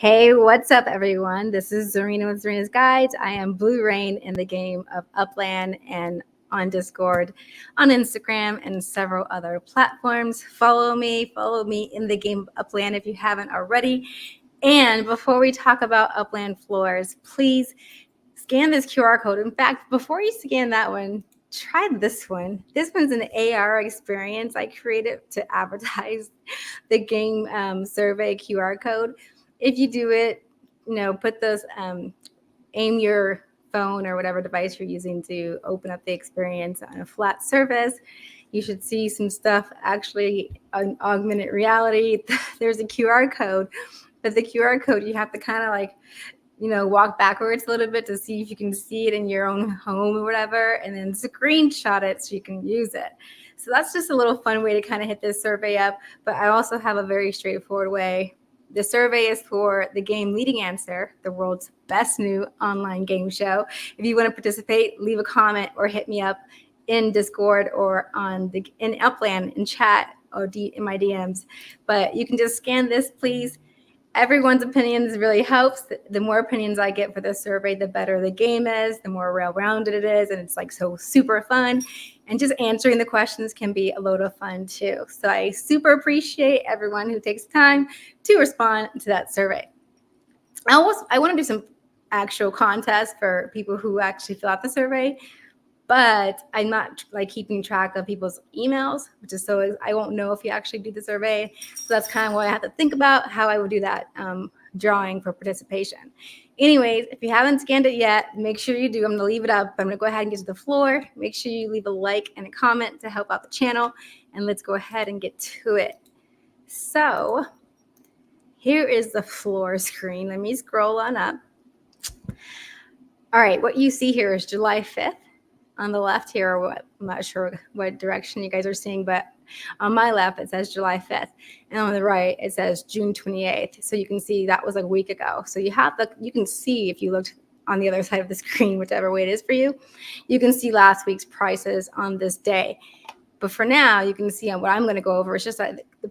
Hey, what's up, everyone? This is Zarina with Zarina's Guides. I am Bleurain in the game of Upland and on Discord, on Instagram, and several other platforms. Follow me in the game of Upland if you haven't already. And before we talk about Upland floors, please scan this QR code. In fact, before you scan that one, try this one. This one's an AR experience I created to advertise the game survey QR code. If you do it, put those, aim your phone or whatever device you're using to open up the experience on a flat surface. You should see some stuff actually on augmented reality. There's a QR code, but the QR code you have to kind of like, walk backwards a little bit to see if you can see it in your own home or whatever, and then screenshot it so you can use it. So that's just a little fun way to kind of hit this survey up. But I also have a very straightforward way. The survey is for the game Leading Answer, the world's best new online game show. If you want to participate, leave a comment or hit me up in Discord or in Upland in chat or in my DMs. But you can just scan this, please. Everyone's opinions really helps. The more opinions I get for this survey, the better the game is, the more well-rounded it is, and it's like so super fun. And just answering the questions can be a load of fun too. So I super appreciate everyone who takes time to respond to that survey. I want to do some actual contests for people who actually fill out the survey, but I'm not like keeping track of people's emails, which is so I won't know if you actually do the survey. So that's kind of what I have to think about how I would do that drawing for participation. Anyways, if you haven't scanned it yet, make sure you do. I'm going to leave it up. I'm going to go ahead and get to the floor. Make sure you leave a like and a comment to help out the channel. And let's go ahead and get to it. So here is the floor screen. Let me scroll on up. All right, what you see here is July 5th. On the left here, or what, I'm not sure what direction you guys are seeing, but on my left, it says July 5th. And on the right, it says June 28th. So you can see that was like a week ago. So you can see if you looked on the other side of the screen, whichever way it is for you, you can see last week's prices on this day. But for now, you can see what I'm going to go over is just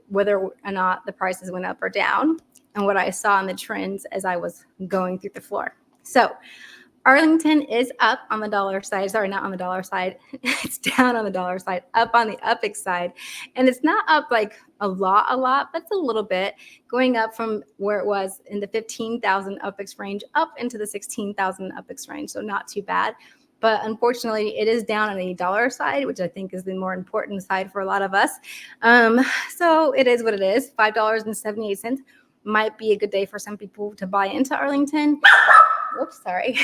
whether or not the prices went up or down and what I saw in the trends as I was going through the floor. So Arlington is up on the dollar side. Sorry, not on the dollar side. It's down on the dollar side, up on the UPX side. And it's not up like a lot, but it's a little bit going up from where it was in the 15,000 UPX range up into the 16,000 UPX range. So not too bad. But unfortunately, it is down on the dollar side, which I think is the more important side for a lot of us. So it is what it is. $5.78 might be a good day for some people to buy into Arlington. Oops, sorry.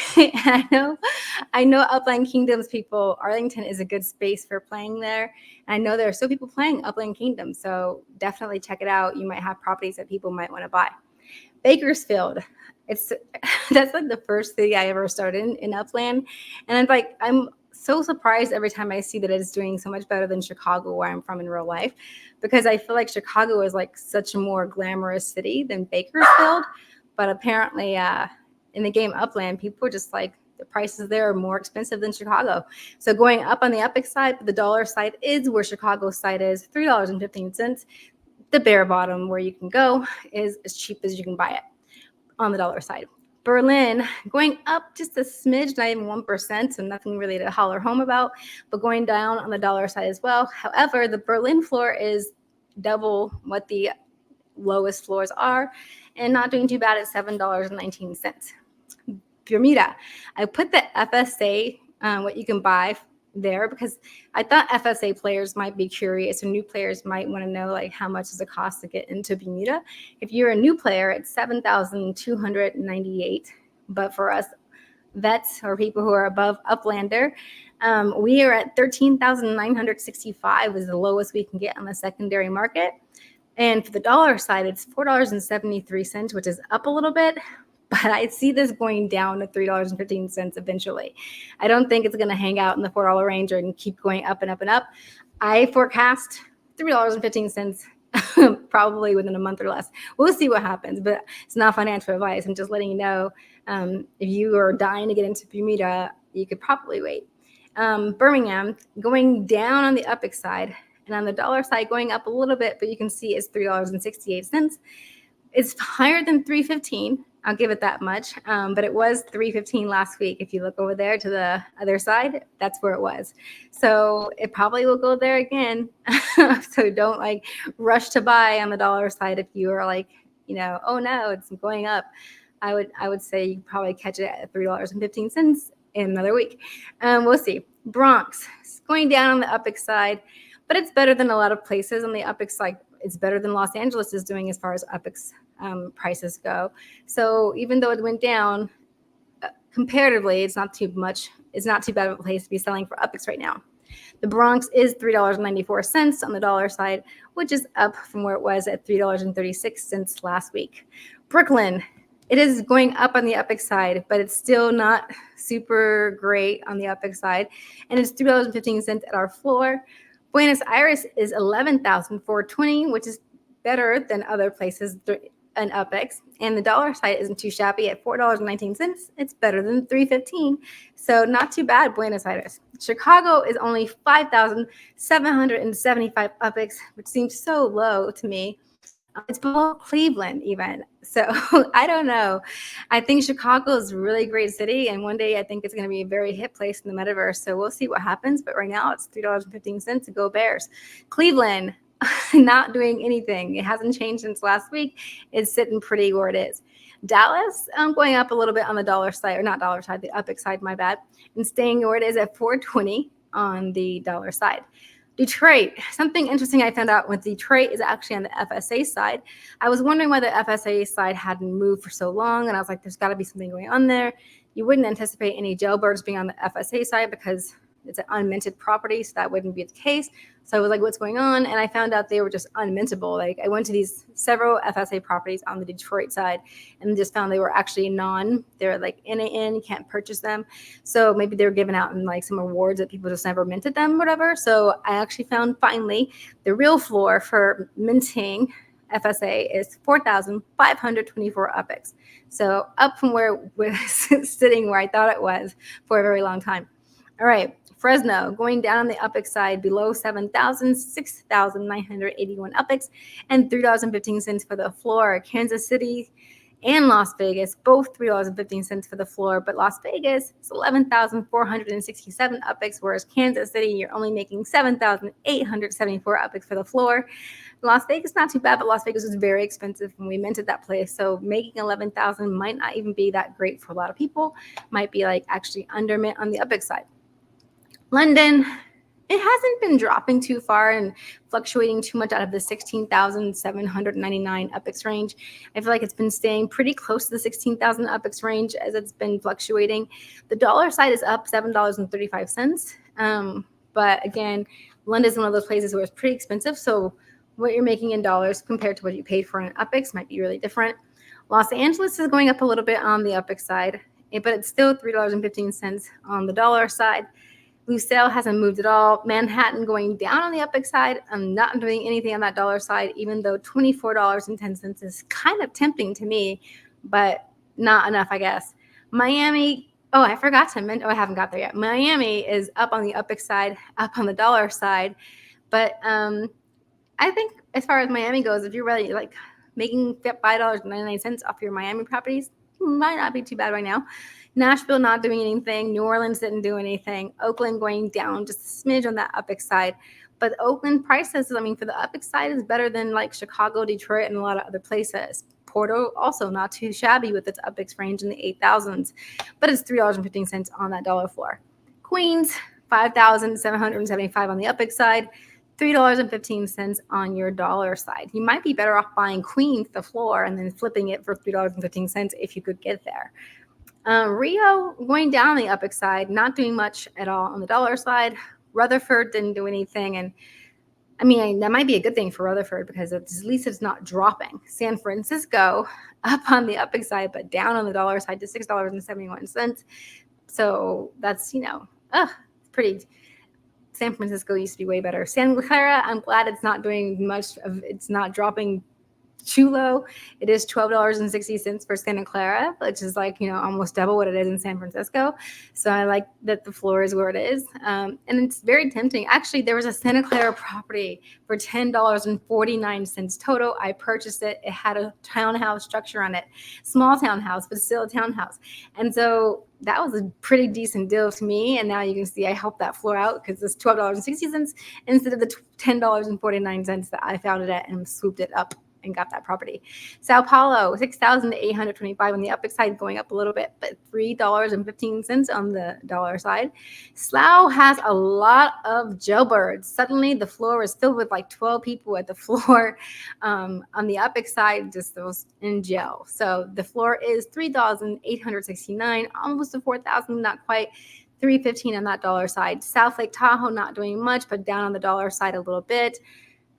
I know Upland Kingdoms people, Arlington is a good space for playing there. And I know there are still people playing Upland Kingdom, so definitely check it out. You might have properties that people might want to buy. Bakersfield, that's like the first city I ever started in Upland. And I'm so surprised every time I see that it's doing so much better than Chicago, where I'm from in real life, because I feel like Chicago is like such a more glamorous city than Bakersfield. But apparently, in the game Upland, people are just like, the prices there are more expensive than Chicago. So going up on the UPX side, but the dollar side is where Chicago's side is, $3.15. The bare bottom where you can go is as cheap as you can buy it on the dollar side. Berlin going up just a smidge, not even 1%, so nothing really to holler home about, but going down on the dollar side as well. However, the Berlin floor is double what the lowest floors are and not doing too bad at $7.19. Bermuda, I put the FSA, what you can buy there, because I thought FSA players might be curious, or new players might want to know like how much does it cost to get into Bermuda. If you're a new player, it's $7,298. But for us vets or people who are above Uplander, we are at $13,965 is the lowest we can get on the secondary market. And for the dollar side, it's $4.73, which is up a little bit. But I see this going down to $3.15 eventually. I don't think it's going to hang out in the $4 range and keep going up and up and up. I forecast $3.15 probably within a month or less. We'll see what happens, but it's not financial advice. I'm just letting you know, if you are dying to get into Bermuda, you could probably wait. Birmingham going down on the UPX side, and on the dollar side going up a little bit, but you can see it's $3.68. It's higher than 315. I'll give it that much. But it was 315 last week. If you look over there to the other side, that's where it was. So it probably will go there again. So don't like rush to buy on the dollar side if you are like, oh no, it's going up. I would say you probably catch it at $3.15 in another week. We'll see. Bronx, it's going down on the UPX side, but it's better than a lot of places on the UPX side. It's better than Los Angeles is doing as far as UPX prices go. So even though it went down, comparatively, it's not too much. It's not too bad of a place to be selling for UPX right now. The Bronx is $3.94 on the dollar side, which is up from where it was at $3.36 last week. Brooklyn, it is going up on the UPX side, but it's still not super great on the UPX side, and it's $3.15 at our floor. Buenos Aires is $11,420, which is better than other places in UPX, and the dollar side isn't too shabby at $4.19. It's better than $3.15, so not too bad. Buenos Aires. Chicago is only 5,775 UPX, which seems so low to me. It's below Cleveland even. So I don't know. I think Chicago is a really great city, and one day I think it's going to be a very hit place in the metaverse. So we'll see what happens. But right now it's $3.15 to go Bears. Cleveland, not doing anything. It hasn't changed since last week. It's sitting pretty where it is. Dallas, going up a little bit on the dollar side, or not dollar side, the UPX side, my bad, and staying where it is at $4.20 on the dollar side. Detroit, something interesting I found out with Detroit is actually on the FSA side. I was wondering why the FSA side hadn't moved for so long, and I was like, there's got to be something going on there. You wouldn't anticipate any jailbirds being on the FSA side because it's an unminted property, so that wouldn't be the case. So I was like, what's going on? And I found out they were just unmintable. Like I went to these several FSA properties on the Detroit side and just found they were actually they're like NaN, you can't purchase them. So maybe they were given out in like some awards that people just never minted them, whatever. So I actually found finally the real floor for minting FSA is 4,524 UPX. So up from where it was sitting where I thought it was for a very long time. All right. Fresno going down on the UPX side below 7,000, 6,981 UPX, and $3.15 for the floor. Kansas City and Las Vegas, both $3.15 for the floor, but Las Vegas is 11,467 UPX, whereas Kansas City, you're only making 7,874 UPX for the floor. Las Vegas, not too bad, but Las Vegas was very expensive when we minted that place. So making 11,000 might not even be that great for a lot of people. Might be like actually under mint on the UPX side. London, it hasn't been dropping too far and fluctuating too much out of the 16,799 UPX range. I feel like it's been staying pretty close to the 16,000 UPX range as it's been fluctuating. The dollar side is up $7.35. But again, London is one of those places where it's pretty expensive. So what you're making in dollars compared to what you paid for an UPX might be really different. Los Angeles is going up a little bit on the UPX side, but it's still $3.15 on the dollar side. Lucille hasn't moved at all. Manhattan going down on the UPX side. I'm not doing anything on that dollar side, even though $24.10 is kind of tempting to me, but not enough, I guess. Miami, I forgot to mention, I haven't got there yet. Miami is up on the UPX side, up on the dollar side. But I think as far as Miami goes, if you're really like making $5.99 off your Miami properties, might not be too bad right now. Nashville not doing anything. New Orleans didn't do anything. Oakland going down just a smidge on that UPX side. But the Oakland prices, for the UPX side is better than like Chicago, Detroit, and a lot of other places. Porto also not too shabby with its UPX range in the 8,000s, but it's $3.15 on that dollar floor. Queens, 5,775 on the UPX side, $3.15 on your dollar side. You might be better off buying Queens, the floor, and then flipping it for $3.15 if you could get there. Rio going down on the UPX side, not doing much at all on the dollar side. Rutherford didn't do anything. And that might be a good thing for Rutherford because at least it's not dropping. San Francisco up on the UPX side, but down on the dollar side to $6.71. So that's, pretty. San Francisco used to be way better. Santa Clara, I'm glad it's not doing much of, it's not dropping chulo. It is $12.60 for Santa Clara, which is like, almost double what it is in San Francisco. So I like that the floor is where it is. And it's very tempting. Actually, there was a Santa Clara property for $10.49 total. I purchased it. It had a townhouse structure on it, small townhouse, but still a townhouse. And so that was a pretty decent deal to me. And now you can see I helped that floor out because it's $12.60 instead of the $10.49 that I found it at and swooped it up and got that property. Sao Paulo, 6,825 on the upper side, going up a little bit, but $3.15 on the dollar side. Slough has a lot of jailbirds. Suddenly the floor is filled with like 12 people at the floor. On the upper side, just those in jail. So the floor is $3,869, almost to 4,000, not quite. $3.15 on that dollar side. South Lake Tahoe not doing much, but down on the dollar side a little bit.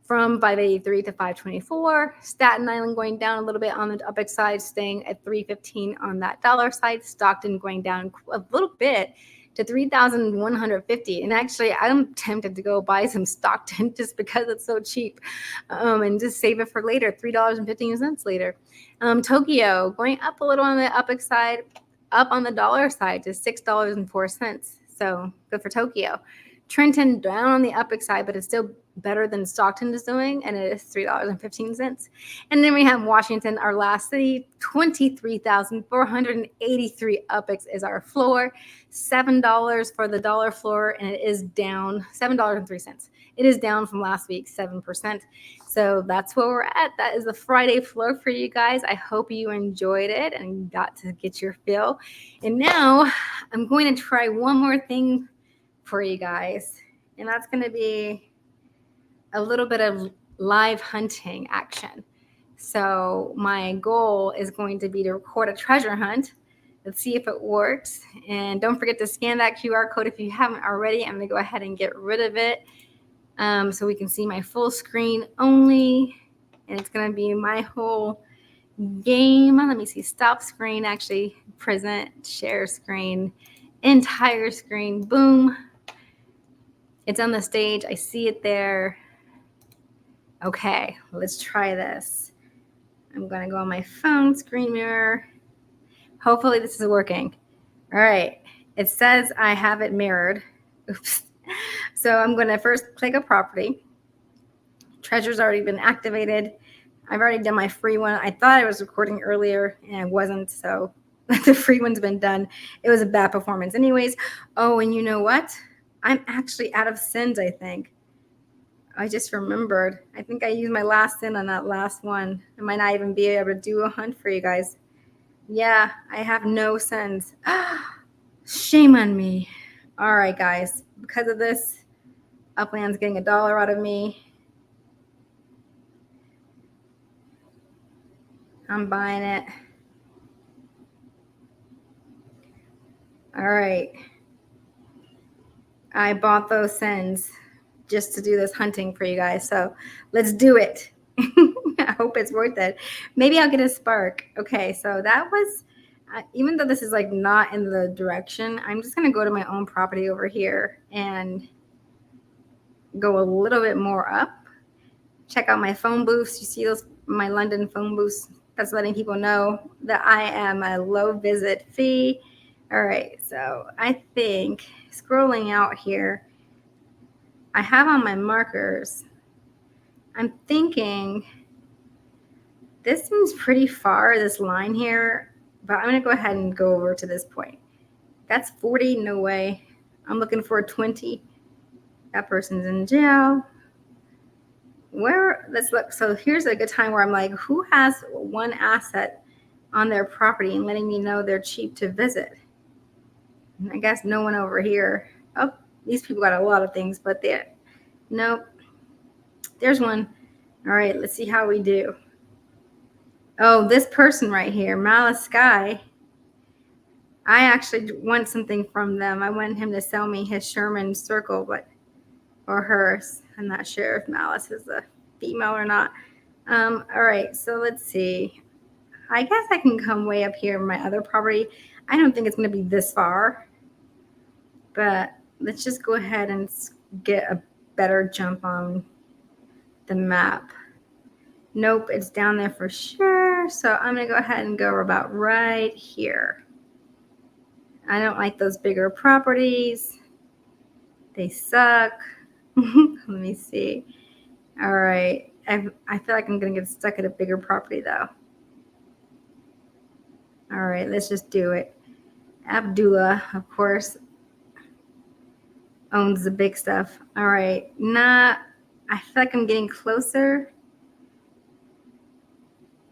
From 583 to 524. Staten Island going down a little bit on the upper side, staying at 315 on that dollar side. Stockton going down a little bit to 3,150. And actually, I'm tempted to go buy some Stockton just because it's so cheap, and just save it for later, $3.15 later. Tokyo going up a little on the upper side, up on the dollar side to $6.04. So good for Tokyo. Trenton down on the upper side, but it's still better than Stockton is doing, and it is $3.15. And then we have Washington, our last city, 23,483 UPX is our floor, $7 for the dollar floor, and it is down $7.03. It is down from last week, 7%. So that's where we're at. That is the Friday floor for you guys. I hope you enjoyed it and got to get your fill. And now I'm going to try one more thing for you guys, and that's going to be a little bit of live hunting action. So my goal is going to be to record a treasure hunt. Let's see if it works. And don't forget to scan that QR code if you haven't already. I'm going to go ahead and get rid of it, so we can see my full screen only. And it's going to be my whole game. Let me see. Stop screen. Actually, present, share screen, entire screen. Boom. It's on the stage. I see it there. Okay, let's try this. I'm going to go on my phone screen mirror. Hopefully this is working. All right. It says I have it mirrored. Oops. So I'm going to first click a property. Treasure's already been activated. I've already done my free one. I thought I was recording earlier and I wasn't, so the free one's been done. It was a bad performance anyways. Oh, and you know what? I'm actually out of sends, I think. I just remembered. I think I used my last send on that last one. I might not even be able to do a hunt for you guys. Yeah, I have no sends. Shame on me. All right, guys. Because of this, Upland's getting $1 out of me. I'm buying it. All right. I bought those sends just to do this hunting for you guys. So let's do it. I hope it's worth it. Maybe I'll get a spark. Okay, so that was, even though this is like not in the direction, I'm just going to go to my own property over here and go a little bit more up. Check out my phone booths. You see those, my London phone booths? That's letting people know that I am a low visit fee. All right, so I think scrolling out here, I have on my markers, I'm thinking this seems pretty far, this line here, but I'm going to go ahead and go over to this point. That's 40, no way. I'm looking for a 20. That person's in jail. Where, let's look. So here's a good time where I'm like, who has one asset on their property and letting me know they're cheap to visit? And I guess no one over here. Oh, these people got a lot of things, but they're, nope. There's one. All right, let's see how we do. Oh, this person right here, Malice Sky. I actually want something from them. I want him to sell me his Sherman Circle, but, or hers. I'm not sure if Malice is a female or not. All right, so let's see. I guess I can come way up here in my other property. I don't think it's going to be this far, but let's just go ahead and get a better jump on the map. Nope, it's down there for sure. So I'm going to go ahead and go about right here. I don't like those bigger properties. They suck. Let me see. All right. I feel like I'm going to get stuck at a bigger property though. All right, let's just do it. Abdullah, of course, owns the big stuff. All right. I feel like I'm getting closer.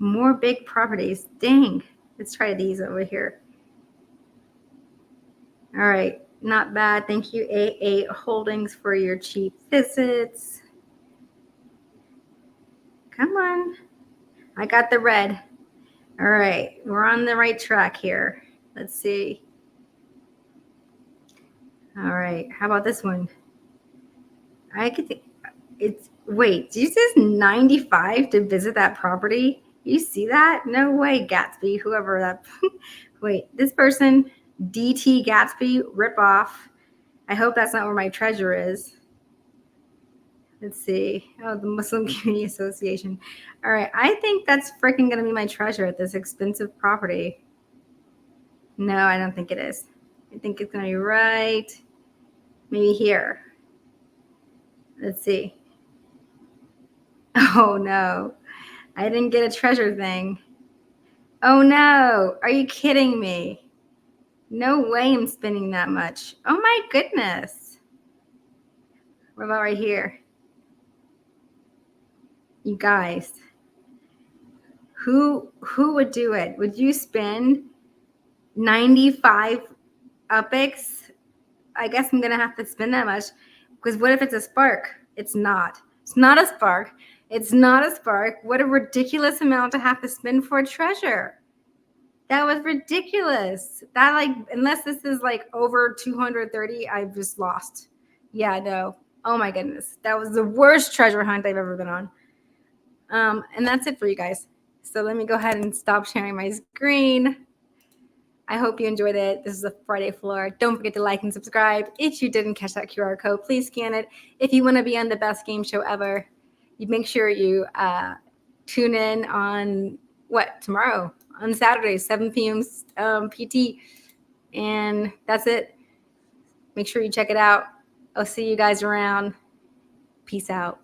More big properties. Dang. Let's try these over here. All right. Not bad. Thank you, AA Holdings, for your cheap visits. Come on. I got the red. All right. We're on the right track here. Let's see. All right. How about this one? I could think it's wait, do you say it's 95 to visit that property? You see that? No way, Gatsby, whoever that wait, this person, DT Gatsby, rip off. I hope that's not where my treasure is. Let's see. Oh, the Muslim Community Association. All right. I think that's freaking going to be my treasure at this expensive property. No, I don't think it is. I think it's going to be right. Maybe here. Let's see. Oh, no. I didn't get a treasure thing. Oh, no. Are you kidding me? No way I'm spending that much. Oh, my goodness. What about right here? You guys, who would do it? Would you spend 95 UPIX? I guess I'm going to have to spend that much because what if it's a spark? It's not. It's not a spark. It's not a spark. What a ridiculous amount to have to spend for a treasure. That was ridiculous. That unless this is over 230, I've just lost. Yeah, no. Oh my goodness. That was the worst treasure hunt I've ever been on. And that's it for you guys. So let me go ahead and stop sharing my screen. I hope you enjoyed it. This is a Friday floor. Don't forget to like and subscribe. If you didn't catch that QR code, please scan it. If you want to be on the best game show ever, you make sure you tune in on tomorrow on Saturday, 7 p.m. PT. And that's it. Make sure you check it out. I'll see you guys around. Peace out.